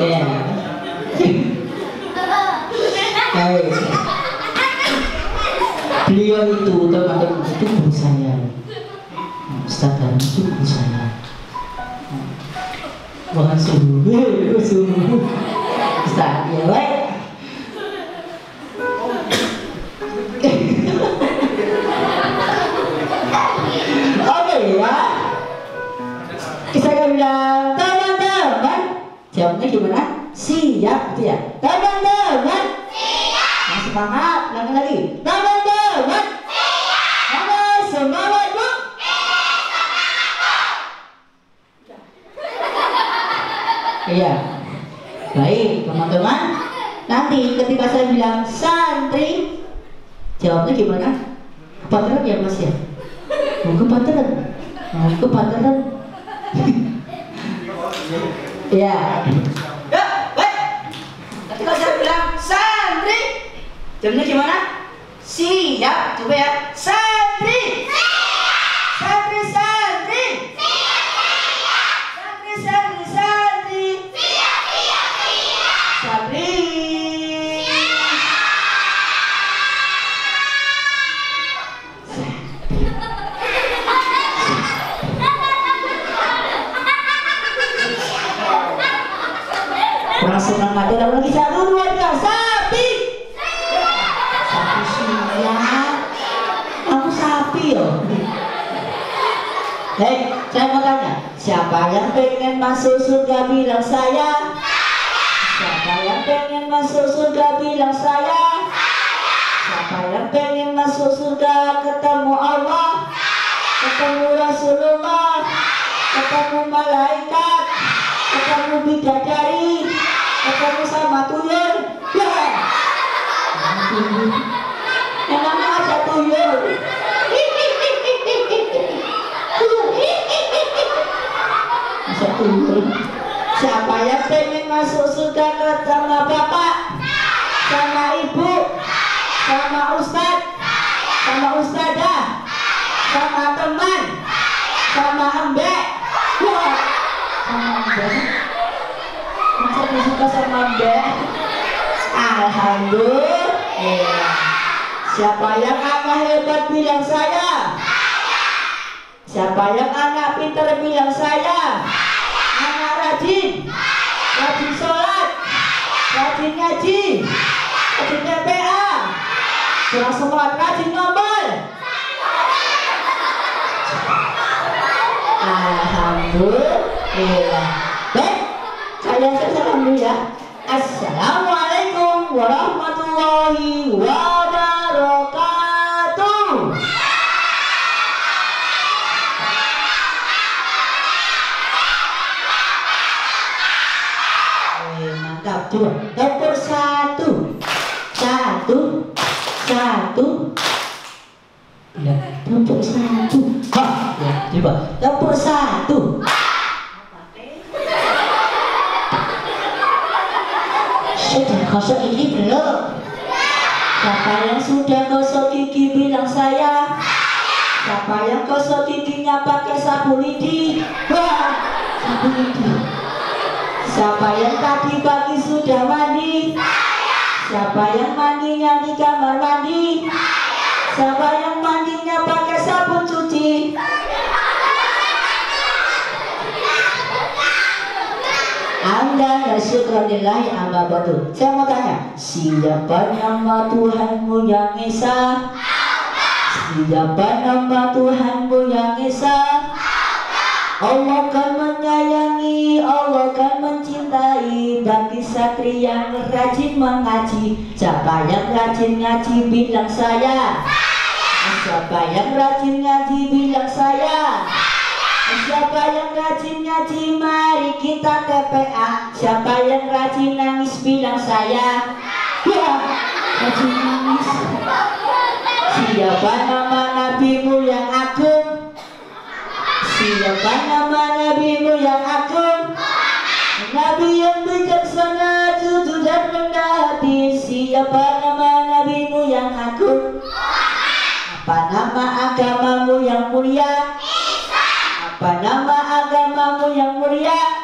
Ya. Beliau itu teman-teman itu guru saya. Ustaz Danu itu guru saya. Bukan suruh, suruh. Ustaz, ya baik. Oke ya. Saya bilang teman-teman, jawabnya gimana? Siap, gitu ya. Teman-teman, siap. Semangat, lagi. Teman-teman, siap. Ada semangat bu. Iya. Baik, teman-teman. Nanti ketika saya bilang santri, jawabnya gimana? Kepanteran ya mas ya? Mau kepanteran? Mau kepanteran? Ya. Ya, baik. Ketika saya bilang santri, jawabnya gimana? Siap, coba ya. Santri. Santri, santri. Santri, santri, santri. Santri. Kurang semangat, ada lagi 1, 2, 3, sapi. Sapi siap. Aku sapi yo. Hei, saya mau tanya, siapa yang pengen masuk surga bilang saya? Siapa yang pengen masuk surga bilang saya? Siapa yang pengen masuk surga ketemu Allah, ketemu Rasulullah, ketemu malaikat, ketemu bidadari, ketemu sama tuyul? Ya. Yang namanya ada tuyul. Masa tuyul? Siapa yang pengen masuk surga ketemu bapak, sama ibu, sama ustadz, sama ustadzah, sama teman, sama embek? Wah, sama embek? Masa suka sama embek? Alhamdulillah. Siapa yang anak hebat bilang saya? Siapa yang anak pintar bilang saya? Anak rajin, rajin sholat, rajin ngaji, rajin TPA, kurang semangat, rajin ngomel. Alhamdulillah. Baik, kalian salam dulu ya. Assalamualaikum warahmatullahi wabarakatuh. Mantap, coba nomor 1. Ya, nomor 1. Ya, coba nomor 1. Sudah gosok gigi belum? Siapa yang sudah gosok gigi bilang saya? Siapa yang gosok giginya pakai sapu lidi? Wah, sapu lidi. Siapa yang tadi pagi sudah mandi? Siapa yang mandinya di kamar mandi? Siapa yang mandinya pakai sabun cuci? Anda syukranillahi amma batu. Saya mau tanya, siapa nama Tuhanmu yang Esa? Siapa nama Tuhanmu yang Esa? Allah kan menyayangi, Allah kan mencintai bagi satria yang rajin mengaji. Siapa yang rajin ngaji bilang saya? Siapa yang rajin ngaji bilang saya? Siapa yang rajin ngaji mari kita TPA. Siapa yang rajin nangis bilang saya? Ya, rajin nangis. Siapa nama nabimu yang agung? Siapa nama nabimu yang agung? Nabi yang bijaksana, jujur dan rendah hati. Siapa nama nabimu yang agung? Apa nama agamamu yang mulia? Apa nama agamamu yang mulia?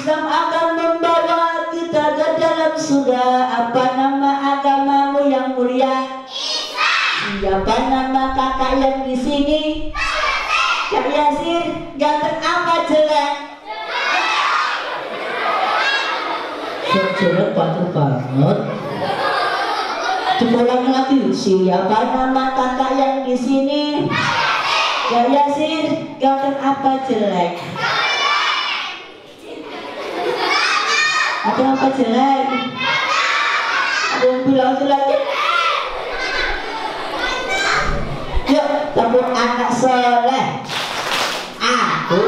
Islam akan membawa kita ke dalam surga. Apa nama agamamu yang mulia? Siapa nama kakak yang di sini? Kak Yasir, ganteng apa jelek? Jelek bagus banget. Diulang lagi. Siapa nama kakak yang di sini? Kak Yasir, ganteng apa jelek? Ada apa jelek? Ada yang bilang jelek? Yuk, tepuk anak soleh. Aku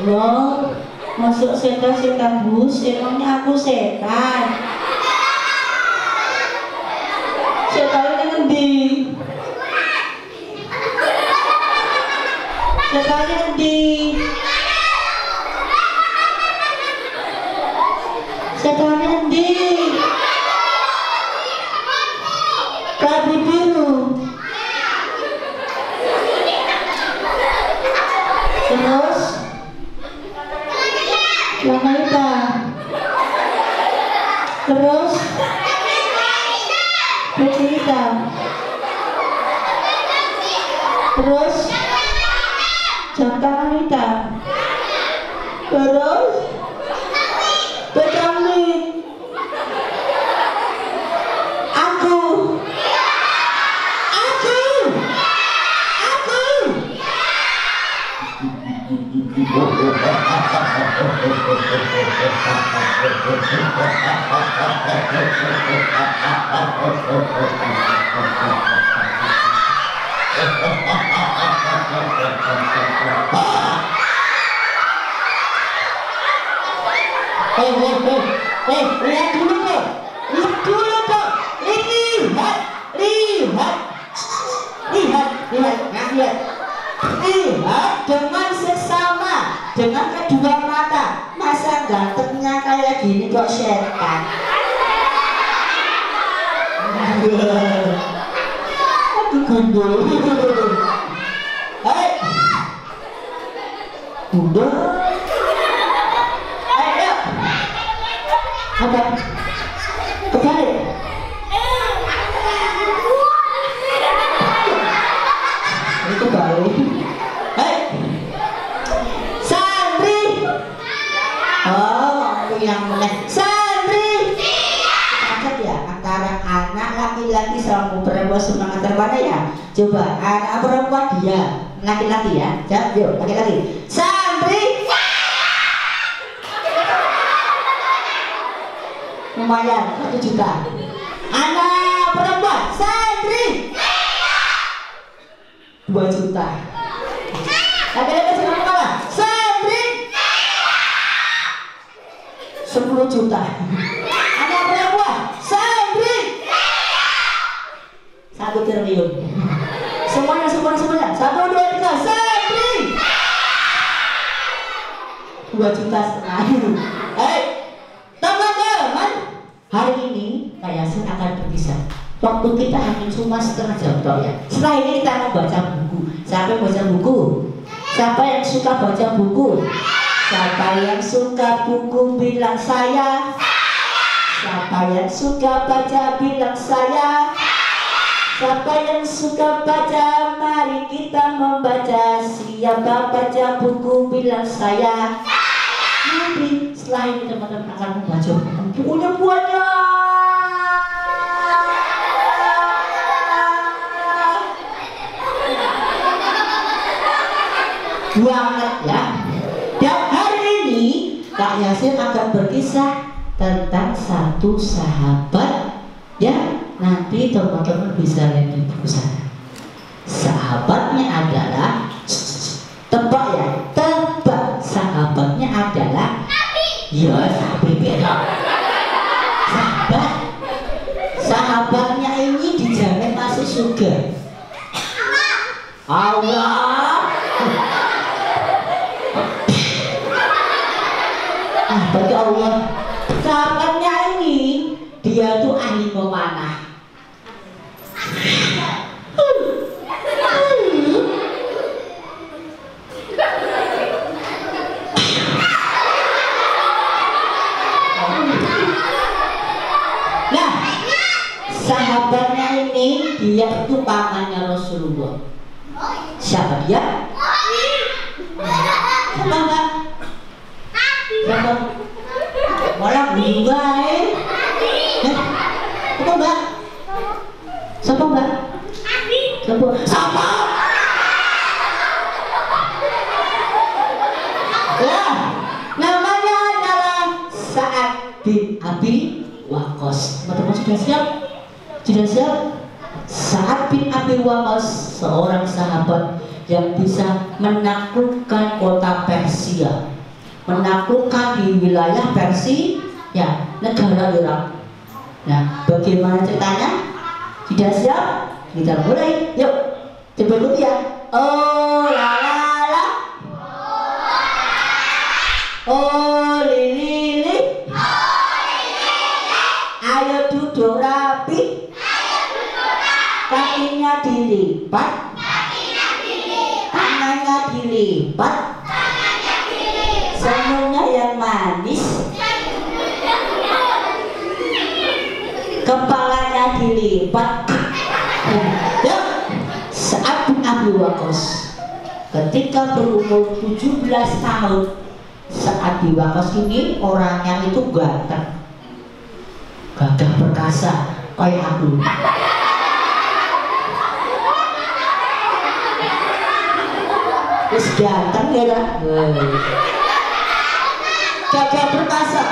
loh, masuk setan bus, emangnya aku setan? Setannya ngendi? Setannya ngendi? Setannya ngendi? Kabut biru. Terus warna hitam. Terus putih hitam. Terus jam tangan hitam. Terus pecamit. Aku lihat dulu tuh. Lihat dengan seksama, dengan kedua mata. Masa gantengnya kayak gini kok setan? Aduh gundul. Hei, udah. Ayo, apa? Kebalik. Itu balik. Hei, santri. Oh, yang mulai santri. Cacat ya antara anak laki-laki sama perempuan semangat terpana ya. Coba anak perempuan dia laki-laki ya. Jawab yuk laki-laki. Santri. Lumayan 1 juta. Anak perempuan santri 2 juta. Laki-laki sama kalah santri 10 juta. Anak perempuan santri 1 triliun. Semuanya 1, 2, 3 santri 2,5 juta. Hei teman-teman, hari ini Kak Yasin akan berpisah. Waktu kita hanya cuma setengah jam toh ya. Setelah ini kita akan baca buku. Siapa yang baca buku? Siapa yang suka baca buku? Siapa yang suka buku bilang saya. Siapa yang suka baca bilang saya. Siapa yang suka baca, mari kita membaca. Siapa baca buku bilang saya. Nanti setelah ini teman-teman akan membaca bukunya banyak. Banget ya. Dan hari ini Kak Yasin akan berkisah tentang satu sahabat ya. Nanti teman-teman bisa lihat di buku sana. Sahabatnya adalah tebak ya, tebak. Sahabatnya adalah ya sahabat beda. Sahabatnya ini dijadikan masuk surga? Allah. Bagi Allah. Sahabatnya ini dia tuh ahli memanah. Nah, sahabatnya ini dia itu pamannya Rasulullah. Siapa dia? Siapa enggak? Siapa? Malah enggak Siapa mbak? Siapa mbak? Siapa? Siapa? Ya, namanya adalah Sa'ad bin Abi Waqqas. Teman-teman sudah siap? Sudah siap? Sa'ad bin Abi Waqqas, seorang sahabat yang bisa menaklukkan kota Persia, menaklukkan di wilayah Persia, ya, negara Irak. Nah, bagaimana ceritanya? Sudah siap? Kita mulai. Yuk, coba dulu ya. Oh la la la, oh lili li, ayo duduk rapi, kakinya dilipat, tangannya dilipat, senyumnya yang manis, kepalanya dilipat. Ya, Sa'ad bin Abi Waqqas ketika berumur 17 tahun, Sa'ad bin Waqqas ini orangnya itu ganteng, gagah perkasa kayak aku. Terus ganteng ya kan? Gagah perkasa.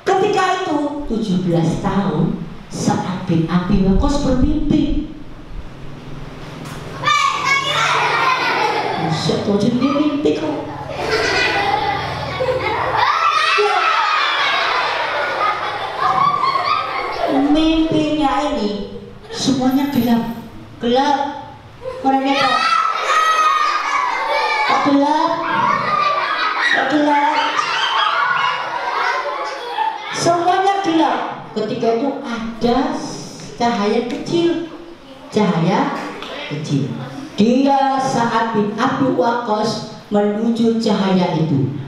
Ketika itu 17 tahun, Sa'ad bin Abi Waqqas bermimpi. Buset, tuh jadi mimpi kok. Mimpinya ini semuanya gelap, gelap. Orangnya kok gelap, gelap. Semuanya gelap. Ketika itu ada cahaya kecil, cahaya kecil. Dia Sa'ad bin Abi Waqqas menuju cahaya itu.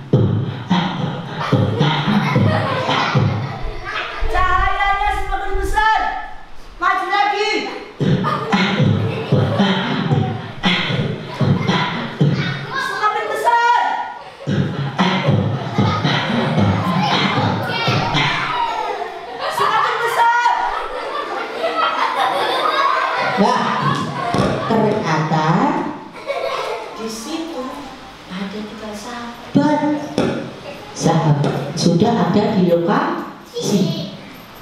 Cahayanya semakin besar. Maju lagi. Semakin besar. Semakin besar. Nah, ternyata di situ ada 3 sahabat. Sahabat sudah ada di lokasi.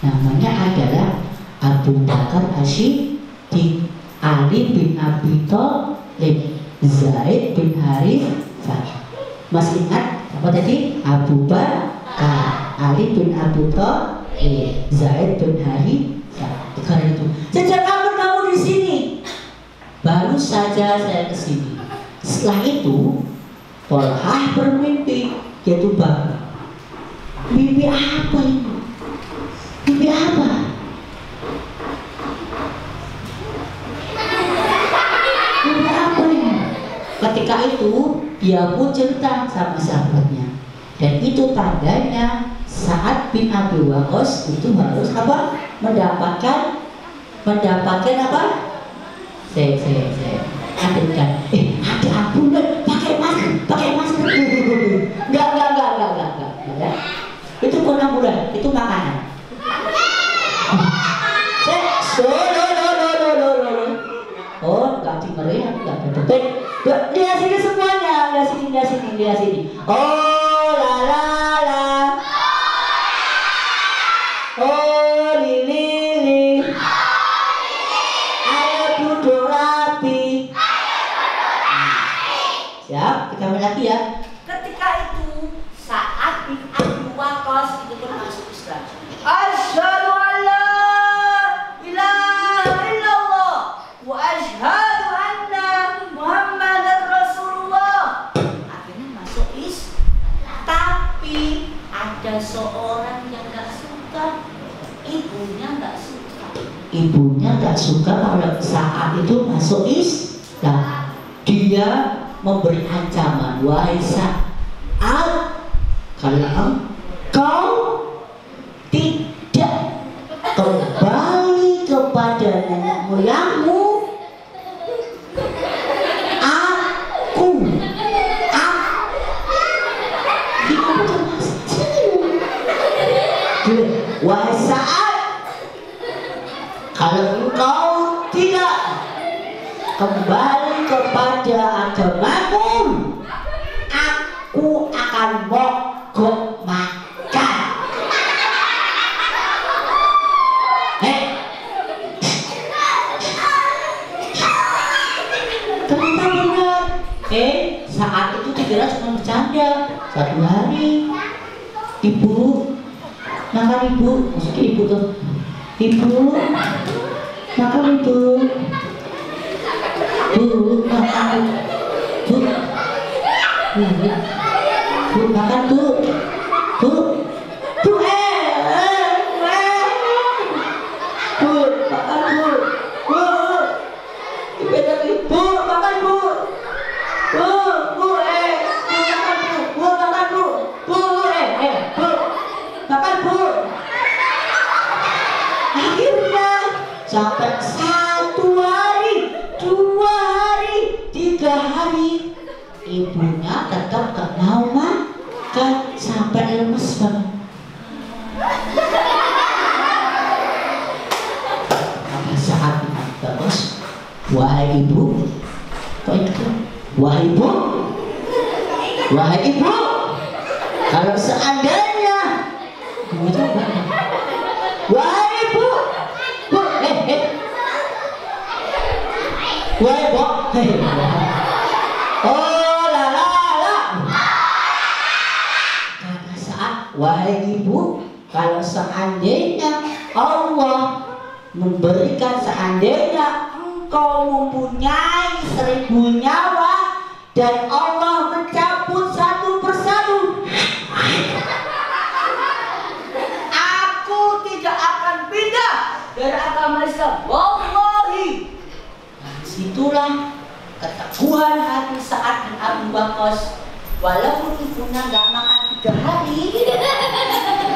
Namanya adalah Abu Bakar As-Siddiq, Ali bin Abi Thalib, Zaid bin Harithah. Masih ingat apa tadi? Abu Bakar, Ali bin Abi Thalib, Zaid bin Harithah. Karena itu, sejak kapan kamu di sini? Baru saja saya ke sini. Setelah itu, Tolhah bermimpi, yaitu Bang. Mimpi apa ini? Mimpi apa? Mimpi apa ini? Ketika itu, dia pun cerita sama sahabatnya. Dan itu tandanya Sa'ad bin Abi Waqqas itu harus apa? Mendapatkan apa? Saya adegan. Ada ampun, pakai masker. Enggak. Itu bukan ambulan, itu makanan. Oh, enggak dimeriah, enggak betul. Lihat sini semuanya, lihat sini. Oh la la la. Oh lili. Ayo duduk rapi. Siap, kita mulai lagi ya. Ketika itu Sa'ad bin Abi ada seorang yang nggak suka, ibunya nggak suka. Ibunya nggak suka kalau saat itu masuk Islam. Dia memberi ancaman, wahai Sa'ad, kalau engkau tidak kembali kepada nenek moyangmu, wahai Sa'ad, kalau engkau tidak kembali kepada agamamu, aku akan mogok makan. Ternyata benar. Saat itu dikira cuma bercanda. Satu hari, ibu makan, ibu, maksudnya ibu tuh, ibu makan, ibu, bu makan, bu, bu makan, bu, bu, bu, bu makan, bu, dipegang ibu makan, bu, bu, bu, makan, bu, bu makan, bu, bu, bu makan, bu. Akhirnya sampai 1 hari, 2 hari, 3 hari, ibunya tetap gak mau makan sampai lemes banget. Pada saat bagus, wahai ibu, kok itu? Wahai ibu, wahai ibu, kalau seandainya wahai ibu, bu, wahai bu, oh la la la. Pada saat wahai ibu, kalau seandainya Allah memberikan, seandainya engkau mempunyai 1000 nyawa dan Allah mencabut satu persatu, Aku tidak akan pindah dari agama Islam. Wallahi. Situlah keteguhan hati Sa'ad bin Abi Waqqas. Walaupun ibunya nggak makan 3 hari,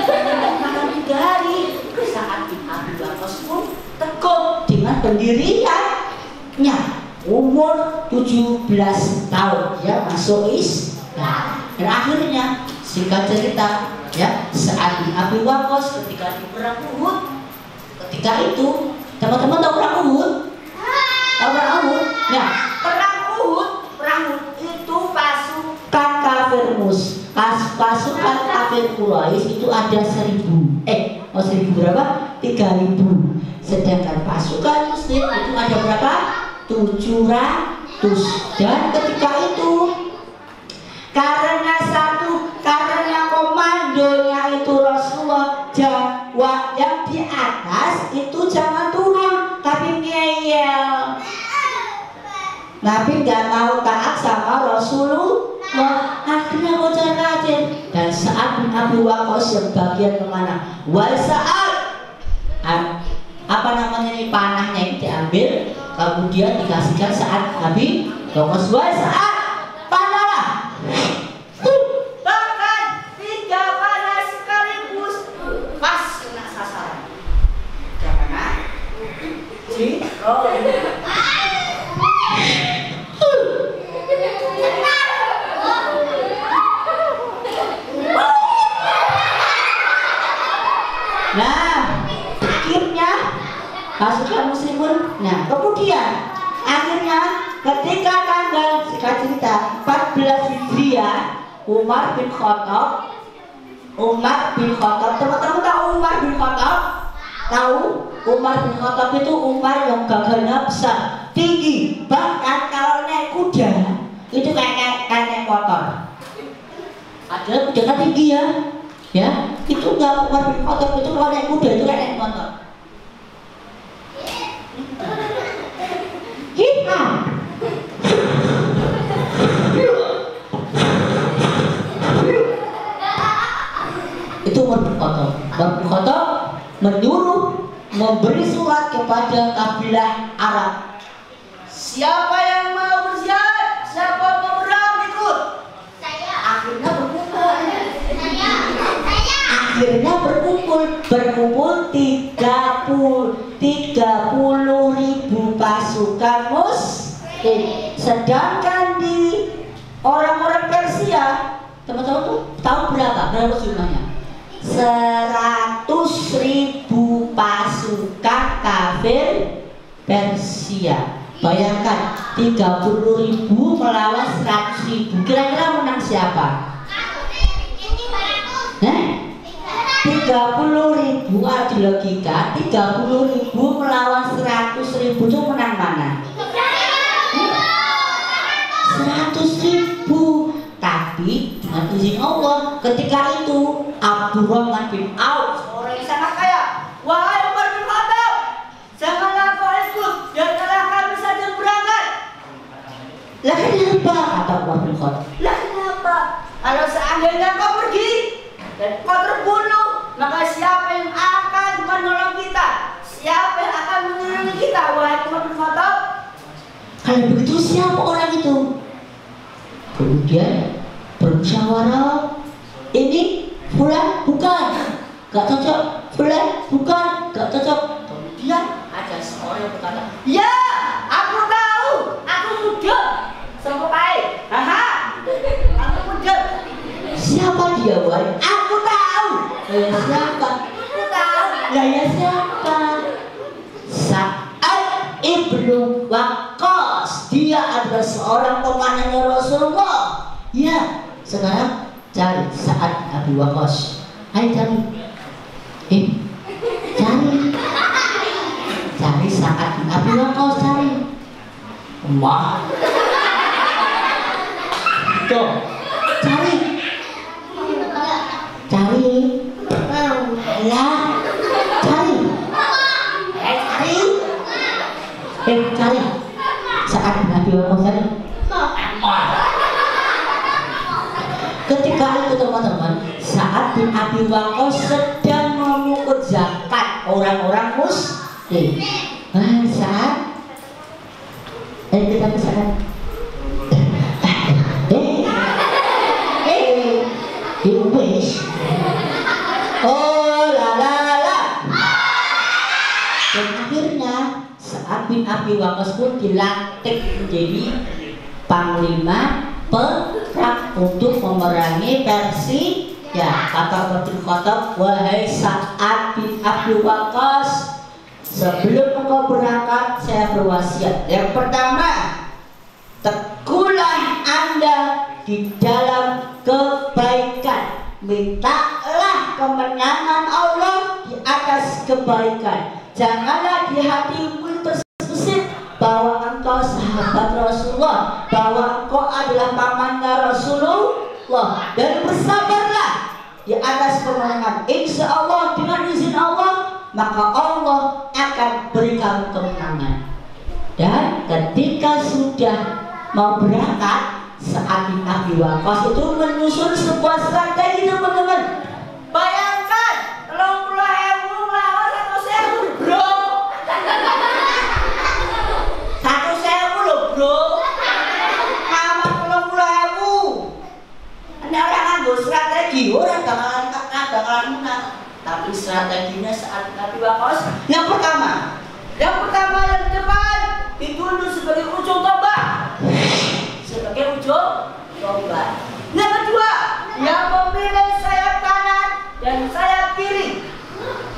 nggak makan 3 hari, Sa'ad bin Abi Waqqas pun teguh dengan pendiriannya. Umur 17 tahun dia masuk Islam. Dan akhirnya singkat cerita, ya, Sa'ad bin Abi Waqqas ketika di perang Uhud, ketika itu teman-teman tahu perang Uhud? Tahu perang Uhud? Nah, perang Uhud itu pasukan kafir pasukan kafir Quraisy itu ada 1000. 1000 berapa? 3000. Sedangkan pasukan Muslim itu ada berapa? 700. Dan ketika itu karena komandonya itu Rasulullah, Jawa yang di atas itu jangan turun tapi ngeyel, tapi nggak mau taat sama Rasulullah. Akhirnya bocah kafir. Dan Sa'ad bin Abi Waqqas yang bagian kemana? Wal Sa'ad, apa namanya ini, panahnya ini diambil, kemudian dikasihkan Sa'ad bin Abi Waqqas. Wal Sa'ad, panahlah. Bahkan 3 panah sekaligus pas kena sasaran. Jangan panah. Nah, akhirnya pasukan muslimun. Nah, kemudian akhirnya ketika tanggal cerita 14 Hijriah, Umar bin Khattab, teman-teman tahu Umar bin Khattab? Tahu? Umar bin Khattab itu Umar yang gagahnya besar, tinggi, bahkan kalau naik kuda itu kayak naik motor. Ada kuda kan tinggi ya, itu nggak, Umar bin Khattab itu kalau naik kuda itu kayak naik motor. Kita Umar bin Khattab. Umar bin Khattab menyuruh memberi surat kepada kabilah Arab. Siapa yang mau berjihad? Siapa mau berang ikut? Saya. Akhirnya berkumpul. Saya. Akhirnya berkumpul 30.000 pasukan muslim. Sedangkan di orang-orang Persia, teman-teman tuh tahu berapa jumlahnya? 100.000 pasukan kafir Persia. Bayangkan 30.000 melawan 100.000. Kira-kira menang siapa? 30.000 adu logika. 30.000 melawan 100.000 itu menang mana? 100.000. Tapi dengan izin Allah, ketika itu Abdurrahman bin Auf, orang yang sangat kaya, wahai Umar bin Khattab, janganlah kau ikut, biarkanlah kami saja berangkat. Lah kenapa? Kata Umar bin Khattab. Lah kenapa? Kalau seandainya kau pergi dan kau terbunuh, maka siapa yang akan menolong kita? Siapa yang akan melindungi kita? Wahai Umar bin Khattab. Kalau begitu siapa orang itu? Kemudian bermusyawarah, ini fulan bukan, gak cocok, fulan bukan, gak cocok. Kemudian ada seorang yang berkata, ya, aku tahu, aku muda, sampai, aku muda. Siapa dia, wahai? Aku tahu. Siapa? Aku tahu. Lah ya siapa? Sa'ad ibnu Waqqas. Dia adalah seorang pemanahnya Rasulullah. Ya, sekarang cari Sa'ad bin Abi Waqqas. Ayo cari. Cari Sa'ad bin Abi Waqqas, cari. Emak. Tuh, cari. Cari Sa'ad bin Abi Waqqas, cari. Ketika itu teman-teman, Sa'ad bin Abi Waqqas sedang memungut zakat orang-orang muslim. Sa'ad, kita ke Sa'ad. Oh la la la. Dan akhirnya Sa'ad bin Abi Waqqas pun dilantik menjadi panglima perang untuk memerangi Persia. Kata Umar bin Khattab, wahai Sa'ad bin Abi Waqqas, sebelum engkau berangkat saya berwasiat. Yang pertama, teguhlah Anda di dalam kebaikan. Mintalah kemenangan Allah di atas kebaikan. Janganlah di hatimu terbesit bahwa engkau sahabat Rasulullah, bahwa engkau adalah pamannya Rasulullah, dan bersabarlah di atas kemenangan. Insya Allah dengan izin Allah, maka Allah akan berikan kemenangan. Dan ketika sudah mau berangkat, Sa'ad bin Abi Waqqas itu menyusun sebuah strategi, teman-teman. Bayangkan 30.000 melawan 100.000, bro. 100.000 loh, bro. Sama 30.000. Ini orang nganggo strategi, orang bakalan menang. Tapi strateginya Sa'ad bin Abi Waqqas yang pertama yang di depan ditunduk sebagai ujung tombak. Sebagai ujung tombak. Yang kedua, yang memilih sayap kanan dan sayap kiri.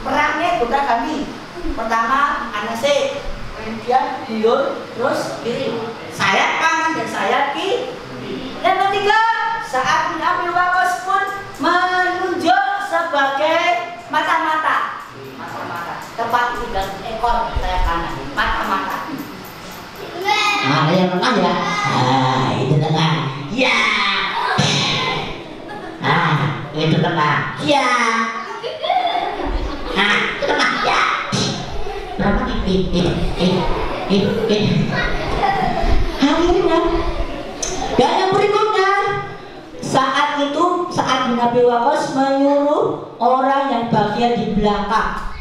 Perangnya bukan kami. Pertama anase, kemudian diur, terus kiri. Sayap kanan dan sayap kiri. Yang ketiga, Sa'ad bin Abi Waqqas pun menunjuk sebagai mata-mata. Tepat di ekor sayap kanan. Mata-mata. Nah, yang tengah ya. Itu tengah. Ya. Itu tengah. Ya. Itu tengah. Ya. Berapa ini? Akhirnya. Dan yang berikutnya, Sa'ad bin Abi Waqqas menyuruh orang bagian di belakang.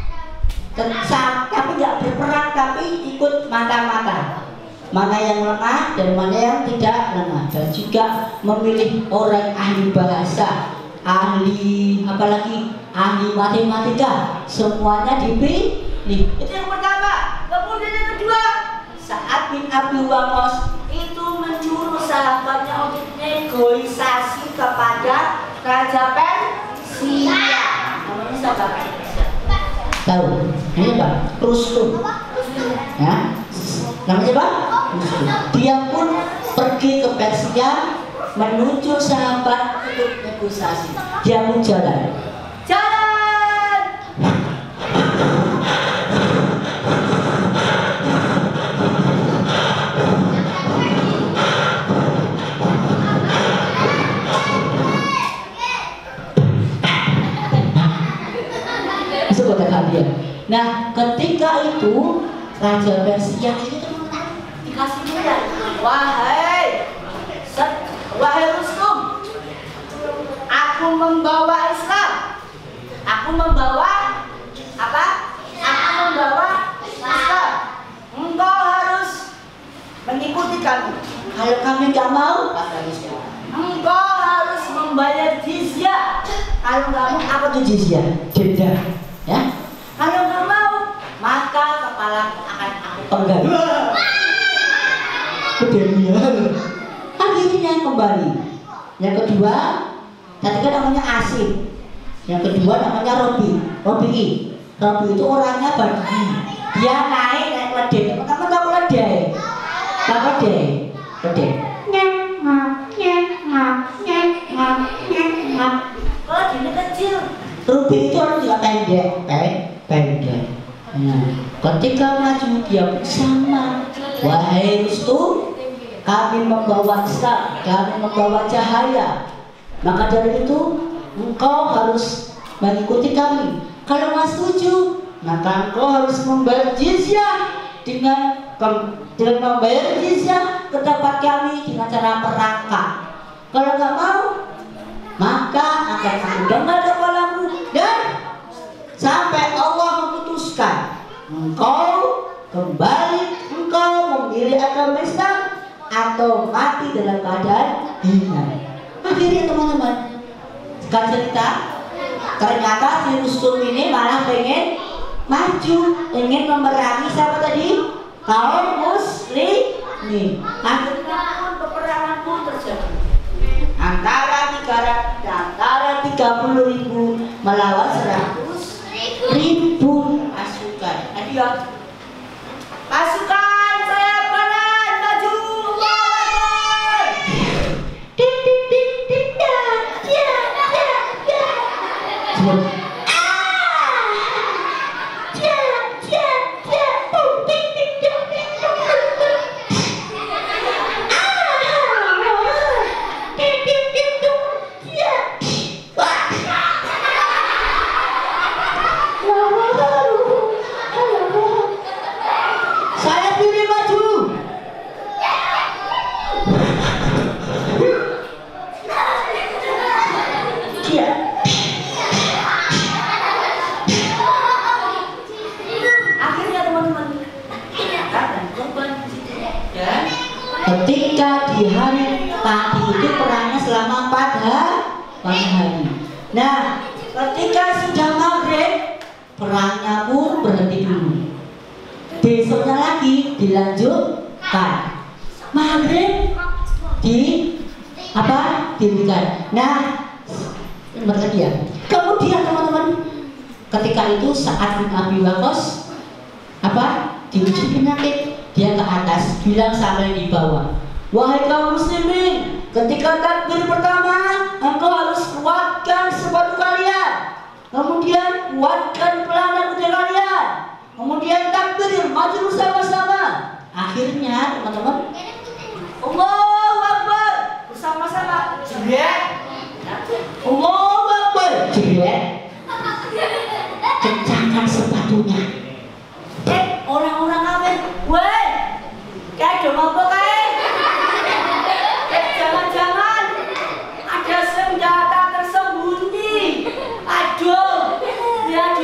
Tapi nggak berperang, tapi ikut mata-mata. Mana yang lengah dan mana yang tidak lengah. Dan juga memilih orang ahli bahasa, ahli apalagi ahli matematika, semuanya dipilih. Itu yang pertama. Kemudian yang kedua, Sa'ad bin Abi Waqqas itu menyuruh sahabatnya untuk negosiasi kepada Raja Persia. Namanya siapa? Tahu? Ini apa? Rustum. Ya? Namanya apa? Rustum. Dia pun pergi ke Persia menuju sahabat untuk negosiasi. Dia pun jalan. Nah, ketika itu Raja Persia ini dikasih pilihan, wahai Rustum, aku membawa Islam, aku membawa apa? Aku membawa Islam. Engkau harus mengikuti kami. Kalau kami nggak mau, engkau harus membayar jizyah. Kalau nggak mau, apa tuh jizyah? Denda, ya. Kalau nggak mau, maka kepala akan aku penggal. Kedemian. Akhirnya kembali. Yang kedua, tadi kan namanya Asim. Yang kedua namanya Robi. Robi itu orangnya bagi. Dia naik ledek. Pertama nggak ledek. Nggak ledek. Kalau dia kecil. Robi itu orang juga pendek. Nah, ketika maju dia bersama, wahai Rustum, kami membawa Islam, kami membawa cahaya. Maka dari itu engkau harus mengikuti kami. Kalau nggak setuju, maka engkau harus membayar jizyah dengan membayar jizyah ke tempat kami dengan cara perangkap. Kalau nggak mau, maka akan aku dengar kepalamu dan sampai Allah memutuskan engkau kembali, engkau memilih agama Islam atau mati dalam keadaan hina. Akhirnya teman-teman, sekarang cerita, ternyata si Rustum ini malah pengen maju, ingin memerangi siapa tadi? Kaum muslimin. Akhirnya pun peperangan pun terjadi antara 30.000 melawan 100.000 pasukan. Adios. Pasukan saya kanan maju. Ketika di hari tadi itu perangnya selama 4 hari. Nah, ketika sudah maghrib, perangnya pun berhenti dulu. Besoknya lagi dilanjutkan. Maghrib dihentikan. Nah, ya. Kemudian teman-teman, ketika itu Sa'ad bin Abi Waqqas diuji penyakit. Dia ke atas, bilang sampai di bawah, wahai kaum muslimin, ketika takbir pertama, engkau harus kuatkan sepatu kalian, kemudian kuatkan pelana kuda kalian, kemudian takbir, maju bersama-sama. Akhirnya teman-teman, Allahu Akbar, bersama-sama, jebret, Allahu Akbar, jebret, kencangkan sepatunya. Orang-orang kafir, weh, kayak dong apa kayak? Jangan-jangan ada senjata tersembunyi. Aduh, lihat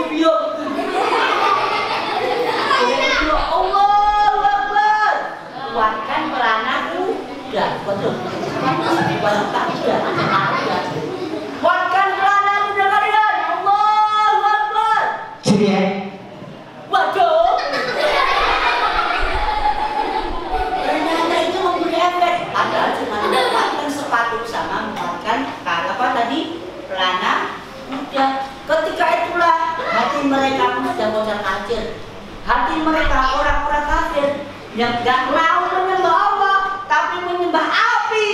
hati mereka pun sudah modal kafir. Hati mereka orang-orang kafir yang gak mau menyembah Allah tapi menyembah api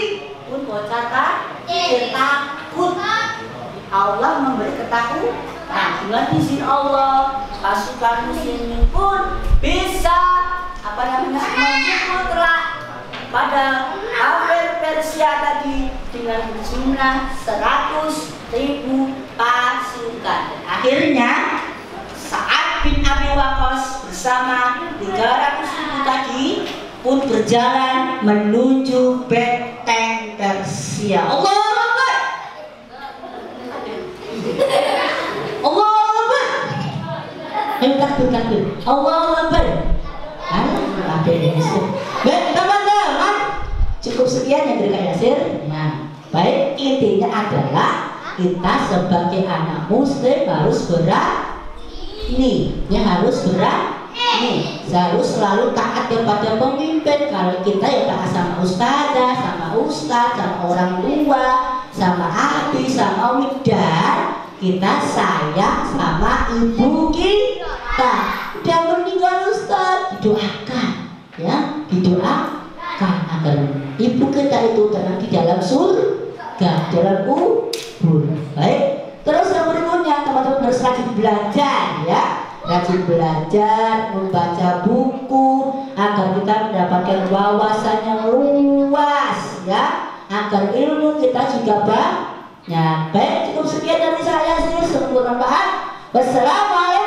pun bocah kafir takut. Allah memberi ketakutan dengan izin Allah. Pasukan muslimin pun bisa memukul telak pada kafir Persia tadi dengan jumlah 100.000 pasukan. Akhirnya Sa'ad bin Abi Waqqas bersama 300.000 tadi pun berjalan menuju benteng Persia. Allah Akbar. Allah Akbar. Takbir. Allah Akbar. Baik teman-teman, cukup sekian yang dari Kak Yasir. Nah, baik, intinya adalah kita sebagai anak muslim harus berani, harus selalu taat kepada pemimpin. Kalau kita ya taat sama ustazah, sama ustaz, sama orang tua, sama abi, sama umi, dan kita sayang sama ibu kita. Udah meninggal ustaz, didoakan, ya, didoakan agar ibu kita itu tenang di dalam surga, dalam kubur. Baik, terus yang berikutnya teman-teman harus rajin belajar, ya, rajin belajar, membaca buku agar kita mendapatkan wawasan yang luas, ya, agar ilmu kita juga banyak. Baik, cukup sekian dari saya sih. Sempurna. Wassalamualaikum.